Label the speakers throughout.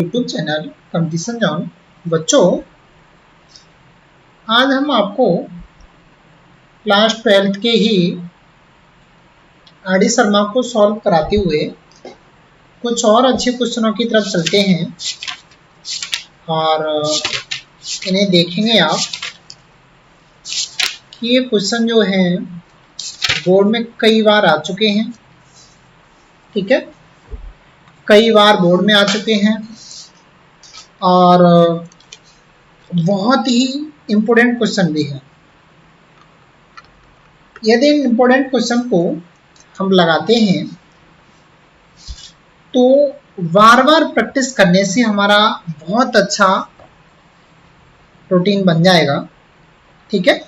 Speaker 1: YouTube channel competition John. बच्चों, आज हम आपको क्लास 12th के ही आर.डी. शर्मा को सॉल्व कराते हुए कुछ और अच्छे क्वेश्चनों की तरफ चलते हैं और इन्हें देखेंगे आप कि ये क्वेश्चन जो हैं बोर्ड में कई बार आ चुके हैं। ठीक है, कई बार बोर्ड में आ चुके हैं और बहुत ही इम्पोर्टेंट क्वेश्चन भी है। यदि इम्पोर्टेंट क्वेश्चन को हम लगाते हैं तो बार बार प्रैक्टिस करने से हमारा बहुत अच्छा रूटीन बन जाएगा। ठीक है,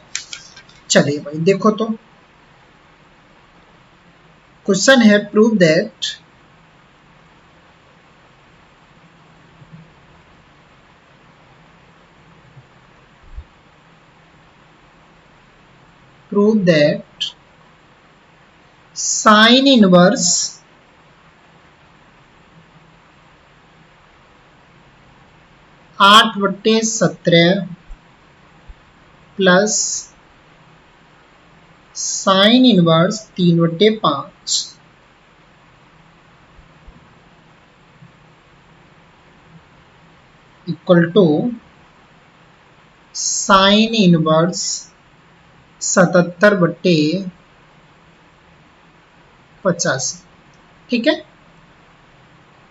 Speaker 1: चलिए भाई देखो, तो क्वेश्चन है प्रूव दैट साइन इनवर्स आठ बट्टे 17 plus sine inverse 3/5 equal to sine inverse 77/85। ठीक है,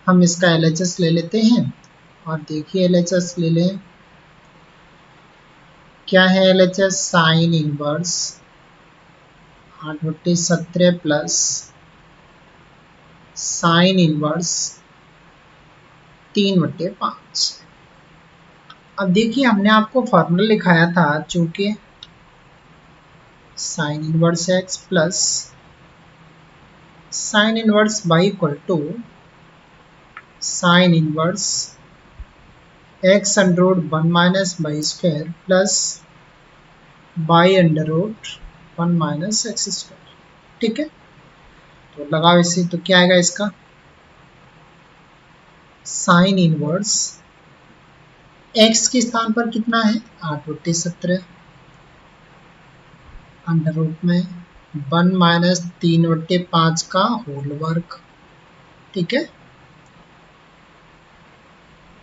Speaker 1: हम इसका LHS ले लेते हैं और देखिए LHS ले लें। क्या है LHS? Sine inverse 8/17 plus sine inverse 3/5। अब देखिए, हमने आपको फॉर्मूला लिखाया था, चूंकि sine inverse x plus sine inverse y equal to sine inverse x under root 1 minus Y square plus y under root 1 minus x square. ठीक है, तो लगाओ इसे, तो क्या आएगा इसका? साइन इनवर्स x के स्थान पर कितना है? 8/17 अंडर रूट में 1 माइनस 3/5 का होल वर्ग। ठीक है,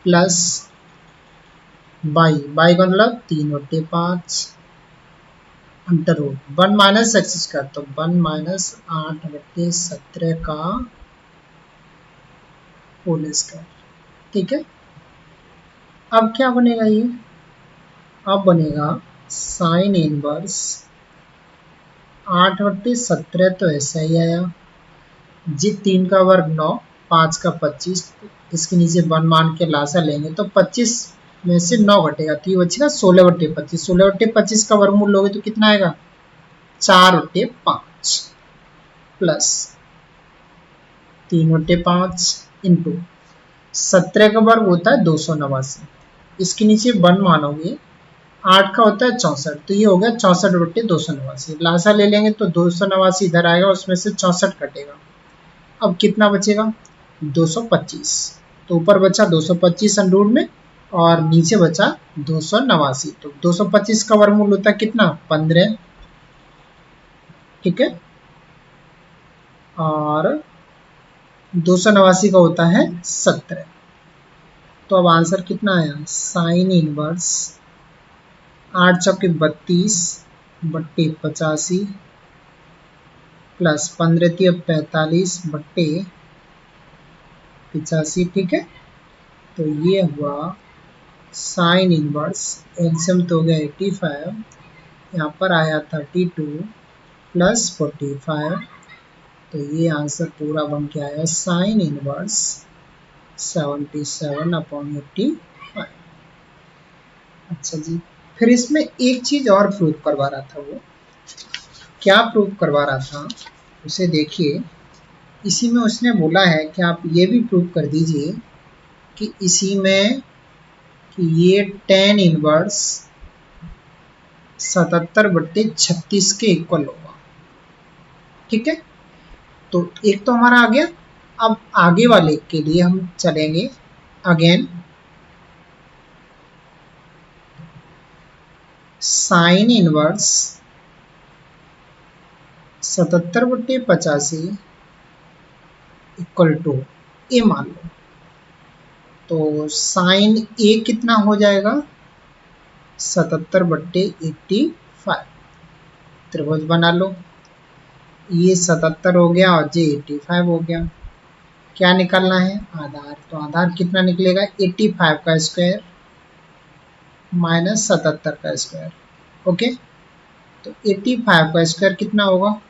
Speaker 1: प्लस बाई का मतलब 3/5 under root 1 minus x square, तो 1 माइनस 8/17 का होल स्क्वायर। ठीक है, अब क्या बनेगा ये? अब बनेगा साइन इनवर्स 8/17, तो ऐसा ही आया जी। 3 का वर्ग 9, 5 का 25, इसके नीचे 1 मान के लासा लेंगे तो 25 में से 9 घटेगा तो ये बचेगा 16/25। 16/25 का वर्गमूल लोगे तो कितना आएगा? 4/5 प्लस 3/5 इंटू 17 का वर्ग होता है 289, इसके नीचे 1 मानोगे, 8 का होता है 64, तो ये हो गया 64/289। लासा ले लेंगे तो 289 इधर आएगा, उसमें से 64 कटेगा। अब कितना बचेगा? 225। तो ऊपर बचा 225 अंडर में और नीचे बचा 289, तो 225 का वर्गमूल होता है कितना? 15। ठीक है, और 289 का होता है 17। तो अब आंसर कितना आया? साइन इनवर्स 8 चौके 32/85 प्लस 15 45/85। ठीक है, तो ये हुआ साइन इनवर्स, एलसीएम तो हो गया 85, यहाँ पर आया 32 प्लस 45, तो ये आंसर पूरा बन के आया साइन इनवर्स 77/85। अच्छा जी, फिर इसमें एक चीज और प्रूव करवा रहा था। वो क्या प्रूव करवा रहा था उसे देखिए। इसी में उसने बोला है कि आप ये भी प्रूव कर दीजिए कि इसी में कि ये tan इनवर्स 77/36 के इक्वल होगा। ठीक है, तो एक तो हमारा आ गया। अब आगे वाले के लिए हम चलेंगे again sine inverse 77/85 equal to A मान लो। तो साइन ए कितना हो जाएगा 77/85। त्रिभुज बना लो, ये 77 हो गया और ये 85 हो गया। क्या निकालना है आधार, तो आधार कितना निकलेगा 85 का स्क्वायर माइनस 77 का स्क्वायर। ओके, तो 85 का स्क्वायर कितना होगा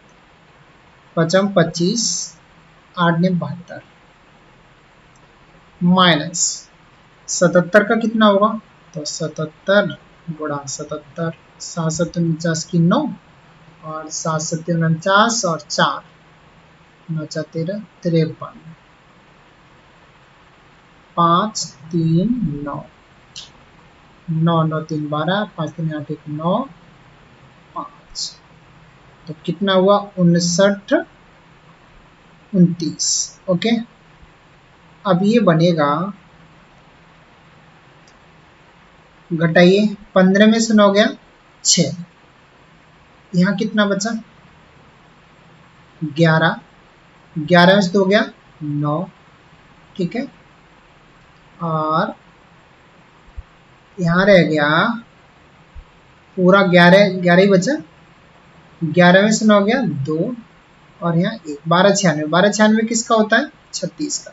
Speaker 1: 5 25 8 ने 72 माइनस 77 का कितना होगा, तो 77 गुणा 77 7 7 49 की 9 और 7 7 49 और 4 9 4 13 53 5 3 9 9 9 3 12 5 3 8 1 9 5, तो कितना हुआ 59 29। ओके, अब ये बनेगा, घटाइए 15 में से 9 गया 6, यहाँ कितना बचा 11, 11 में से 2 गया 9, ठीक है, और यहाँ रह गया पूरा 11 11 ही बचा, 11 में से 9 गया 2 और यहाँ 1 12 96, 12 96 किसका होता है 36 का।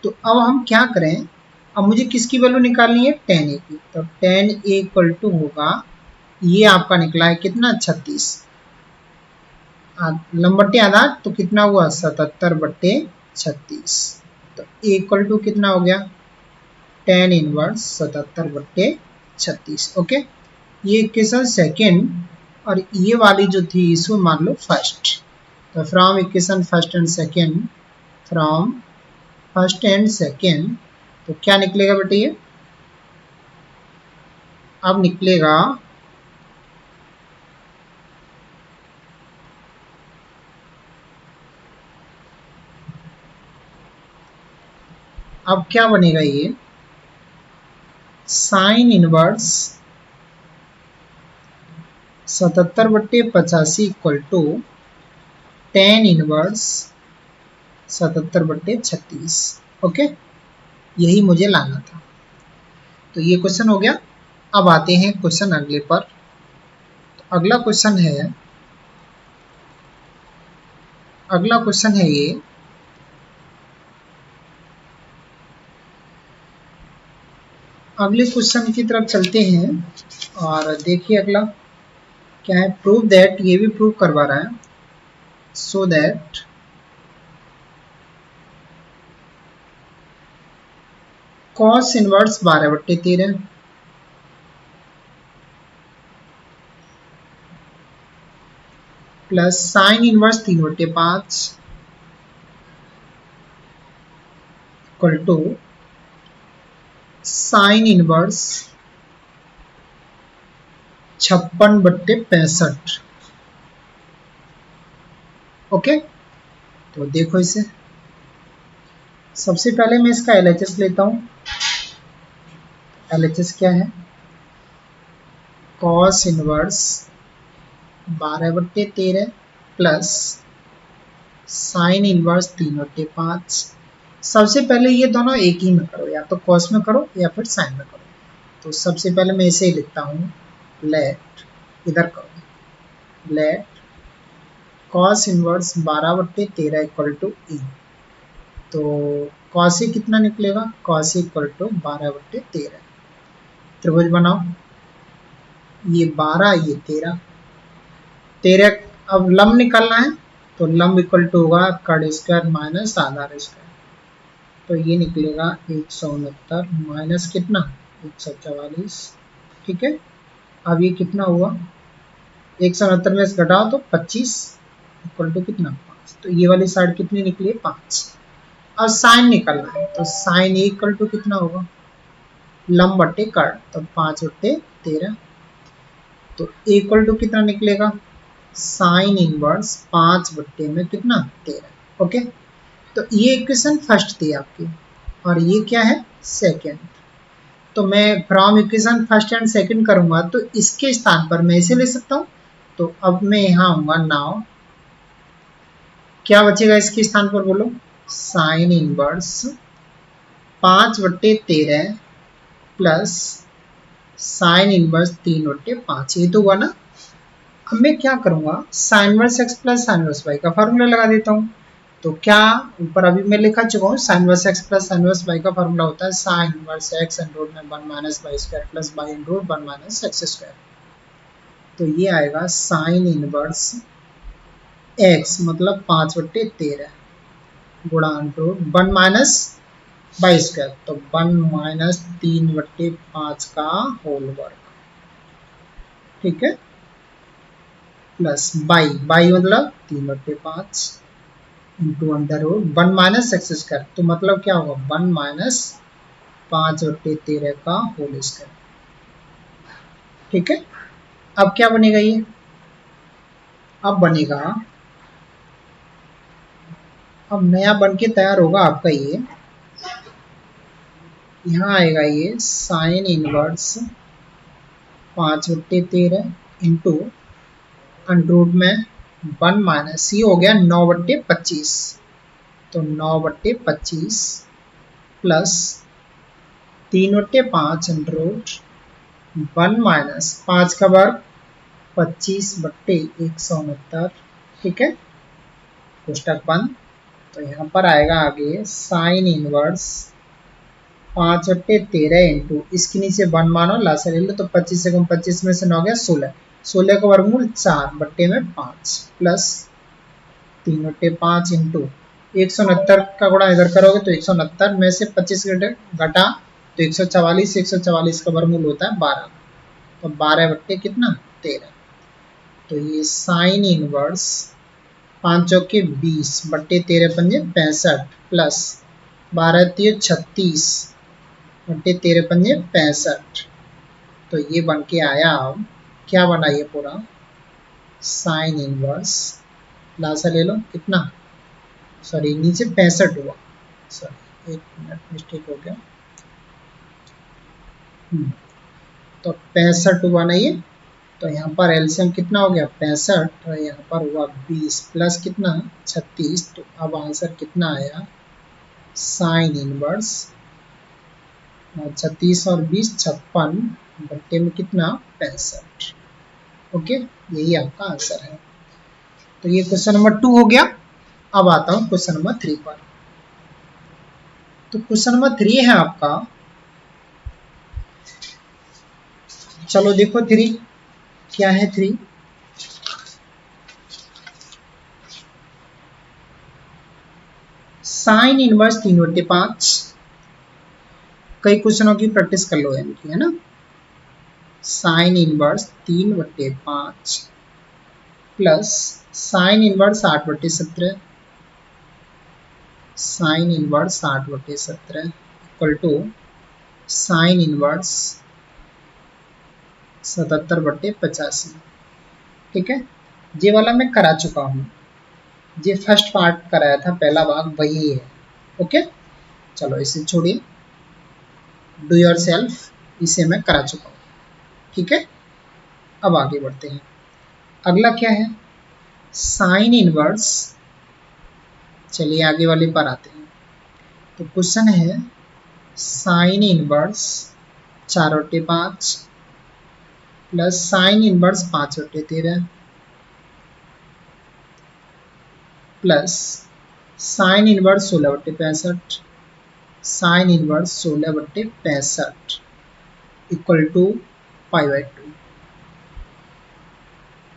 Speaker 1: तो अब हम क्या करें, अब मुझे किसकी वैल्यू निकालनी है tan a की, तो tan a इक्वल टू होगा, ये आपका निकला है कितना 36 लंबट्टे आधार, तो कितना हुआ 77/36, तो a इक्वल टू कितना हो गया tan इनवर्स 77/36। ओके, ये इक्वेशन सेकेंड और ये वाली जो थी इसको मान लो फर्स्ट। तो from equation first and second, from first and second, तो क्या निकलेगा बेटे ये, अब निकलेगा अब क्या बनेगा ये sine inverse 77/85 equal to tan inverse 77/36। Okay, यही मुझे लाना था। तो ये क्वेश्चन हो गया। अब आते हैं क्वेश्चन अगले पर। तो अगला क्वेश्चन है ये, अगले क्वेश्चन की तरफ चलते हैं और देखिए अगला क्या है, प्रूव दैट, ये भी प्रूव करवा रहा है, so that cos inverse 12/13 plus sine inverse 3/5 equal to sine inverse 56/65। Okay, तो देखो इसे, सबसे पहले मैं इसका LHS लेता हूं। LHS क्या है, cos inverse 12/13 plus sine inverse 3/5। सबसे पहले ये दोनों एक ही में करो, या तो cos में करो या फिर साइन में करो। तो सबसे पहले मैं इसे लिखता हूँ, लेट, इधर करो, let cos inverse 12/13 equal to E. तो cos ए कितना निकलेगा, cos ए इक्वल टू 12/13। त्रिभुज बनाओ, ये 12 ये 13, अब लंब निकालना है, तो लंब इक्वल टू होगा कर्ण स्क्वायर माइनस आधार स्क्वायर। तो ये निकलेगा 169 माइनस कितना 144। ठीक है, अब ये कितना हुआ 169 में से घटाओ तो 25 इक्वल टू कितना 5। तो ये वाली साइड कितनी निकली 5। अब साइन निकलना है, तो साइन ए इक्वल टू कितना होगा लंब बटे कर्ण, तो 5/13। तो ए इक्वल टू कितना निकलेगा साइन इनवर्स 5/में कितना 13। ओके, तो ये इक्वेशन फर्स्ट थी आपकी और ये क्या है सेकेंड। तो तो मैं from equation first and second करूंगा तो इसके स्थान पर मैं इसे ले सकता हूं। तो अब मैं यहां आऊंगा, नाउ क्या बचेगा इसके स्थान पर बोलो, sine inverse 5/13 plus sine inverse 3/5, ये तो हुआ ना। अब मैं क्या करूंगा, sine inverse x plus sine inverse Y का फॉर्मूला लगा देता हूं। तो क्या ऊपर अभी मैं लिखा चुका हूँ, sine inverse x plus sine inverse Y का फॉर्मूला होता है sine inverse x and root में 1 minus Y square plus y इन रूट 1 माइनस एक्स स्क्वायर। तो ये आएगा साइन इनवर्स एक्स मतलब 5/13 गुणा रूट 1 माइनस वाई स्क्वायर, तो 1 माइनस 3/5 का होल वर्ग, ठीक है, प्लस बाई बाई मतलब 3/5 into under root 1 minus x square, तो मतलब क्या होगा 1 माइनस 5/13 का होल स्क्वायर, ठीक है। अब क्या बनेगा ये, अब बनेगा, अब नया बन के तैयार होगा आपका ये, यहाँ आएगा ये साइन इनवर्स 5/13 इंटू अंडरूट में 1 माइनस, ये हो गया 9/25, तो 9/25 प्लस 3/5 अंडरूट 1 माइनस 5 का वर्ग 25/169, ठीक है, कोष्टक बंद। तो यहाँ पर आएगा आगे साइन इनवर्स 5/13 इंटू इसके नीचे 1 मानो लासा ले लो, तो 25 से 25 में से 9 गया 16, 16 का वर्गमूल 4/5 प्लस 3/5 इंटू 169 का गुणा इधर करोगे तो 169 में से 25 घटा तो 144, 144 का वर्गमूल होता है 12, तो 12 कितना 13। तो ये साइन इनवर्स 5 चौके 20/13 × 65 प्लस 12×3 = 36/13 × 65, तो ये बन के आया, अब क्या बना ये पूरा साइन इनवर्स, लासा ले लो कितना, सॉरी नीचे 65 हुआ, सॉरी 1 मिनट मिस्टेक हो गया, तो 65 हुआ ना ये, तो यहाँ पर एलसीएम कितना हो गया 65, और यहाँ पर हुआ 20 प्लस कितना 36, तो अब आंसर कितना आया साइन इनवर्स 36 और 20 56 में कितना 65, ओके, यही आपका आंसर है। तो ये क्वेश्चन नंबर 2 हो गया। अब आता हूँ क्वेश्चन नंबर 3 पर। तो क्वेश्चन नंबर 3 है आपका, चलो देखो 3 क्या है। 3 साइन इनवर्स 3/5, कई क्वेश्चनों की प्रैक्टिस कर लो इनकी, है ना। Sine inverse 3/5 plus sine inverse 8/17, sine inverse 8/17 equal to sine inverse 77/85, ठीक है। ये वाला मैं करा चुका हूँ, ये फर्स्ट पार्ट कराया था, पहला भाग वही है, ओके। चलो इसे छोड़िए, डू योर सेल्फ, इसे मैं करा चुका हूँ, ठीक है। अब आगे बढ़ते हैं, अगला क्या है साइन इनवर्स, चलिए आगे वाले पर आते हैं। तो क्वेश्चन है sine inverse 4/5 plus sine inverse 5/13 plus sine inverse 16/65, sine inverse 16/65 equal to 5/2,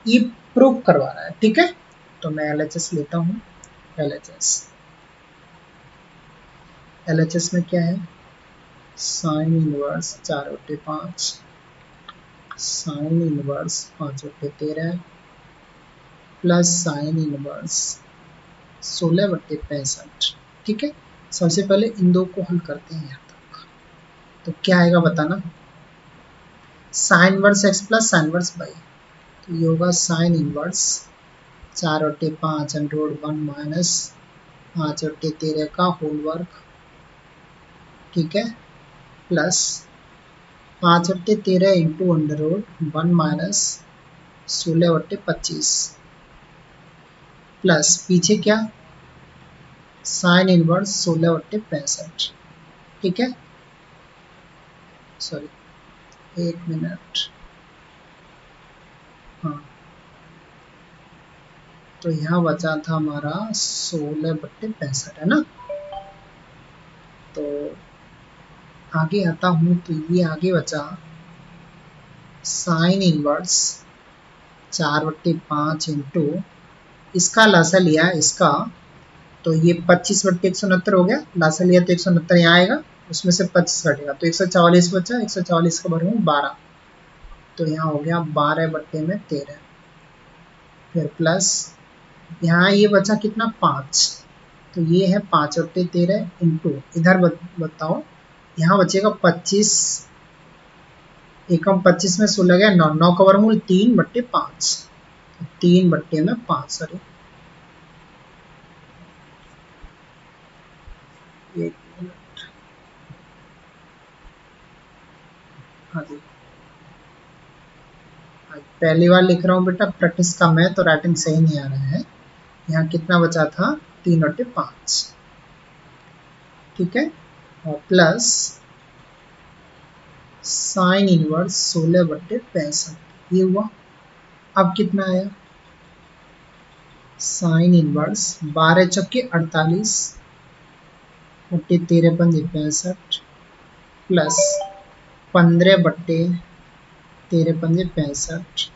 Speaker 1: ये प्रूव करवा रहा है, ठीक है। तो मैं एलएचएस लेता हूँ, एलएचएस में क्या है sine inverse 4/5 sign inverse 5/13 plus sine inverse 16/65, ठीक है। सबसे पहले इन दो को हल करते हैं यहाँ तक, तो क्या आएगा बताना, sine inverse x plus sine inverse Y, तो ये होगा साइन इनवर्स 4/5 अंडर 1 माइनस 5/13 का होल वर्ग, ठीक है, plus 5/13 into under root 1 minus 16/25 plus पीछे क्या साइन इनवर्स 16/65। ठीक है, सॉरी 1 मिनट। हाँ, तो यहाँ बचा था हमारा 16/65 है ना। तो आगे आता हूँ, तो ये आगे बचा साइन इनवर्स 4/5 इंटू इसका लासा लिया इसका, तो ये 25/169 हो गया। लासा लिया तो 169 यहाँ आएगा, उसमें से 25 घटेगा तो 144 बचा। 144 का वर्ग 12, तो यहाँ हो गया 12/13। फिर प्लस यहाँ ये बचा कितना 5, तो ये है 5/13 इंटू इधर बताओ यहाँ बचेगा 25, एकम 25 में 16 गया 9, 9 का वर्गमूल 3/5, 3/5 सॉरी 1 मिनट। हाँ जी, पहली बार लिख रहा हूँ बेटा, प्रैक्टिस कम है तो राइटिंग सही नहीं आ रहा है। यहाँ कितना बचा था 3/5। ठीक है, और प्लस साइन इनवर्स 16/65 ये हुआ। अब कितना आया साइन इनवर्स 12×4 = 48 बट्टे 13×5 प्लस 15/13×5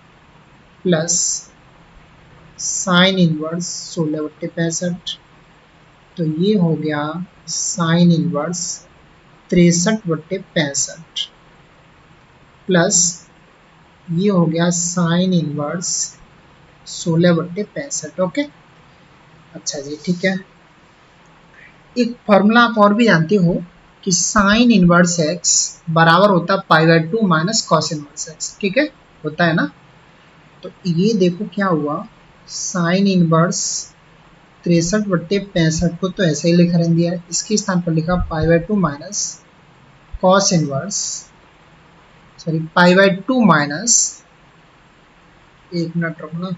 Speaker 1: प्लस साइन इनवर्स 16/65, तो ये हो गया साइन इनवर्स 63/65 प्लस ये हो गया साइन इनवर्स 16/65। ओके, अच्छा जी, ठीक है। एक फॉर्मूला आप और भी जानते हो कि साइन इनवर्स एक्स बराबर होता है π/2 माइनस कॉस इनवर्स एक्स। ठीक है, होता है ना। तो ये देखो क्या हुआ, साइन इनवर्स 63/65 को तो ऐसे ही लिखा रह दिया, इसके स्थान पर लिखा π/2 minus cos inverse, sorry π/2 minus, 1 minute रुकना,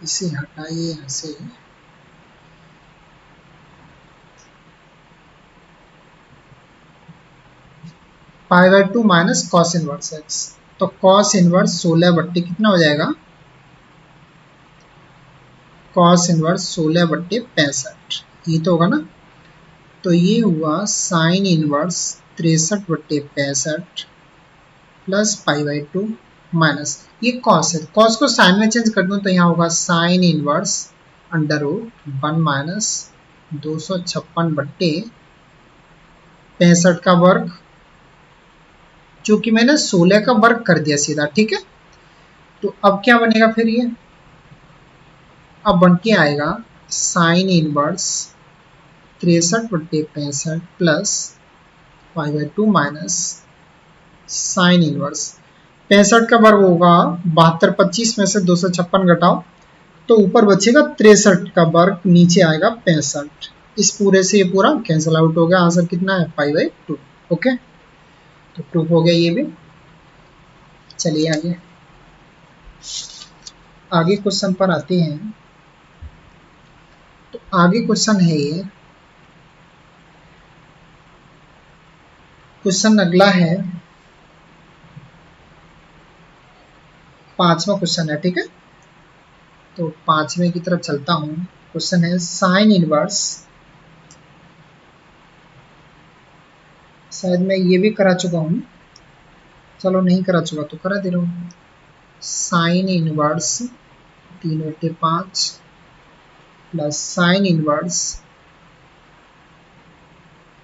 Speaker 1: इसे हटाइए यहाँ से, π/2 माइनस कॉस इनवर्स एक्स। तो कॉस इनवर्स 16 कितना हो जाएगा, कॉस इनवर्स 16/65 ये तो होगा ना। तो ये हुआ साइन इनवर्स 63/65 प्लस π/2 माइनस ये कॉस है, कॉस को साइन में चेंज कर दूं तो यहाँ होगा sine inverse under root 1 minus 256/65 का वर्ग, चूंकि मैंने 16 का वर्ग कर दिया सीधा। ठीक है, तो अब क्या बनेगा फिर ये, अब बन के आएगा sine inverse 63/65 plus π/2 minus sine inverse 65 का वर्ग होगा 72, 25 में से 256 घटाओ तो ऊपर बचेगा 63 का वर्ग, नीचे आएगा 65। इस पूरे से ये पूरा कैंसिल आउट हो गया, आंसर कितना है π/2। ओके, तो प्रूफ हो गया ये भी। चलिए आगे, आगे क्वेश्चन पर आते हैं। तो आगे क्वेश्चन है ये, क्वेश्चन अगला है 5वां क्वेश्चन है। ठीक है, तो 5वें की तरफ चलता हूँ। क्वेश्चन है साइन इनवर्स, शायद मैं ये भी करा चुका हूँ, चलो नहीं करा चुका तो करा दे रहा हूँ। Sine inverse 3/5 plus sine inverse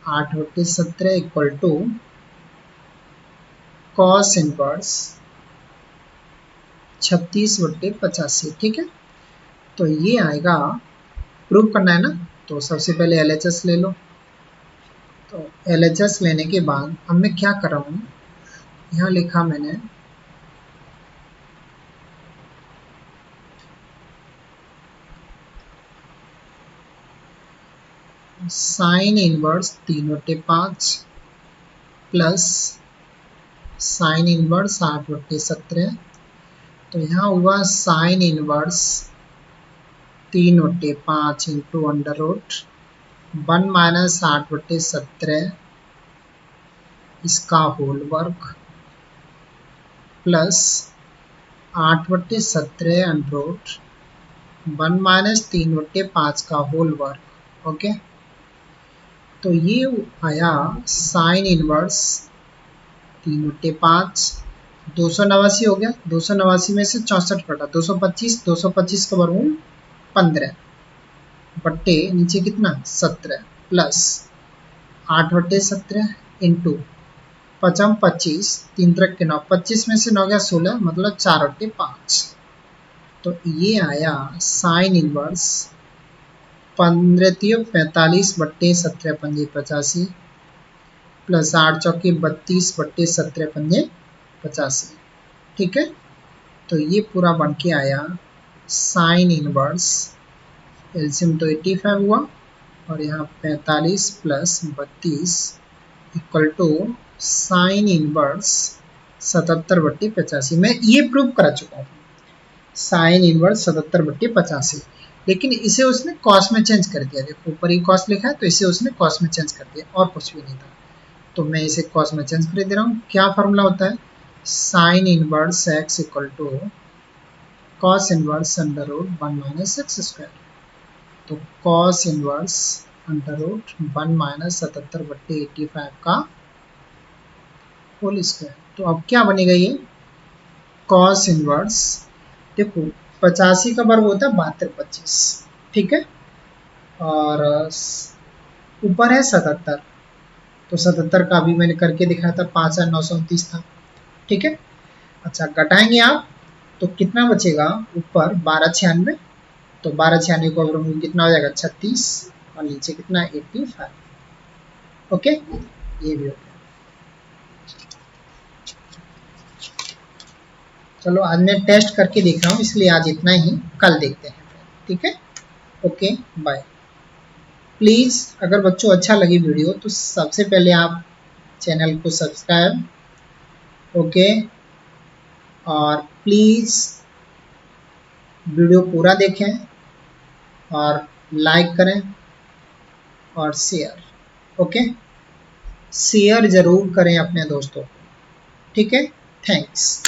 Speaker 1: 8/17 equal to cos inverse 36/85। ठीक है, तो ये आएगा, प्रूव करना है ना, तो सबसे पहले LHS ले लो। तो LHS लेने के बाद अब मैं क्या कर रहा हूँ, यहाँ लिखा मैंने sine inverse 3/5 plus sine inverse 8/17, तो यहाँ हुआ sine inverse 3/5 into under root 1 minus 8/17 इसका होल वर्क प्लस 8/17 अंडर रूट 1 माइनस 3/5 का होल वर्क। ओके, तो ये आया साइन इनवर्स 3/5, 289 हो गया, 289 में से 64 कटा 225, 225 का वर्गमूल 15 बट्टे नीचे कितना 17 प्लस 8/17 इंटू 5×25 3 3 के 9, 25 में से 9 गया 16, मतलब 4/5। तो ये आया साइन इनवर्स 15 45 बट्टे 17 पंजे 85 प्लस 8 चौके 32 बट्टे 17 पंजे 85। ठीक है, तो ये पूरा बन के आया साइन इनवर्स, एलसीएम तो 85 हुआ और यहाँ 45 plus 32 equal to sine inverse 77/85। मैं ये प्रूव करा चुका हूँ, साइन इनवर्स 77/85, लेकिन इसे उसने कॉस में चेंज कर दिया। देखो ऊपर ही कॉस लिखा है, तो इसे उसने कॉस में चेंज कर दिया और कुछ भी नहीं था, तो मैं इसे कॉस में चेंज कर दे रहा हूँ। क्या फॉर्मूला होता है, sine inverse x equal to cos inverse under root 1 minus x square. तो cos inverse under root 1 minus 77/85 का होल स्क्वायर। तो अब क्या बनेगा ये कॉस इनवर्स, देखो 85 का वर्ग होता है 72/25, ठीक है, और ऊपर है 77, तो 77 का अभी मैंने करके दिखाया था 5,929 था। ठीक है, अच्छा घटाएंगे आप तो कितना बचेगा, ऊपर 1296, तो 1296 को अगर कितना हो जाएगा 36 और नीचे कितना 85। ओके, ये भी हो गया। चलो आज मैं टेस्ट करके देख रहा हूँ, इसलिए आज इतना ही, कल देखते हैं। ठीक है, ओके बाय। प्लीज़ अगर बच्चों अच्छा लगी वीडियो तो सबसे पहले आप चैनल को सब्सक्राइब, ओके, और प्लीज़ वीडियो पूरा देखें और लाइक करें और शेयर, ओके, शेयर ज़रूर करें अपने दोस्तों को। ठीक है, थैंक्स।